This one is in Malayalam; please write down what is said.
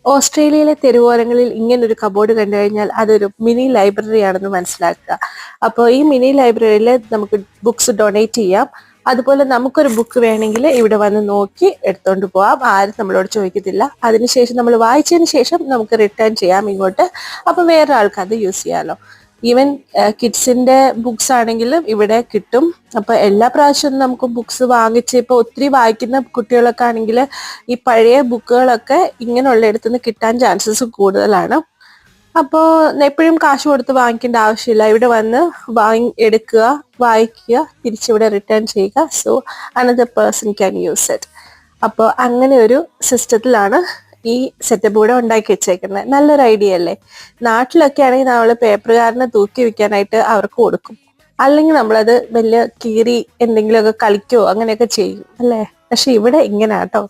ഓസ്ട്രേലിയയിലെ തെരുവോരങ്ങളിൽ ഇങ്ങനൊരു കബോർഡ് കണ്ടു കഴിഞ്ഞാൽ അതൊരു മിനി ലൈബ്രറി ആണെന്ന് മനസ്സിലാക്കുക. അപ്പോൾ ഈ മിനി ലൈബ്രറിയിൽ നമുക്ക് ബുക്സ് ഡൊണേറ്റ് ചെയ്യാം. അതുപോലെ നമുക്കൊരു ബുക്ക് വേണമെങ്കിൽ ഇവിടെ വന്ന് നോക്കി എടുത്തോണ്ട് പോവാം. ആരും നമ്മളോട് ചോദിക്കത്തില്ല. അതിനുശേഷം നമ്മൾ വായിച്ചതിന് ശേഷം നമുക്ക് റിട്ടേൺ ചെയ്യാം ഇങ്ങോട്ട്. അപ്പൊ വേറെ ആൾക്ക് അത് യൂസ് ചെയ്യാലോ. ഈവൻ കിഡ്സിന്റെ ബുക്സ് ആണെങ്കിലും ഇവിടെ കിട്ടും. അപ്പൊ എല്ലാ പ്രാവശ്യവും നമുക്ക് ബുക്സ് വാങ്ങിച്ച് ഇപ്പൊ ഒത്തിരി വായിക്കുന്ന കുട്ടികളൊക്കെ ആണെങ്കിൽ ഈ പഴയ ബുക്കുകളൊക്കെ ഇങ്ങനെയുള്ള ഇടത്തുനിന്ന് കിട്ടാൻ ചാൻസസ് കൂടുതലാണ്. അപ്പോൾ എപ്പോഴും കാശ് കൊടുത്ത് വാങ്ങിക്കേണ്ട ആവശ്യമില്ല. ഇവിടെ വന്ന് എടുക്കുക, വായിക്കുക, തിരിച്ചിവിടെ റിട്ടേൺ ചെയ്യുക. So another person can use it. അപ്പോൾ അങ്ങനെ ഒരു സിസ്റ്റത്തിലാണ് ഈ സെറ്റപ്പ് കൂടെ ഉണ്ടാക്കി വെച്ചേക്കുന്നത്. നല്ലൊരു ഐഡിയ അല്ലേ? നാട്ടിലൊക്കെ ആണെങ്കിൽ നമ്മൾ പേപ്പറുകാരനെ തൂക്കി വെക്കാനായിട്ട് അവർക്ക് കൊടുക്കും. അല്ലെങ്കിൽ നമ്മളത് വലിയ കീറി എന്തെങ്കിലുമൊക്കെ കളിക്കോ അങ്ങനെയൊക്കെ ചെയ്യും അല്ലേ? പക്ഷെ ഇവിടെ ഇങ്ങനെ കേട്ടോ.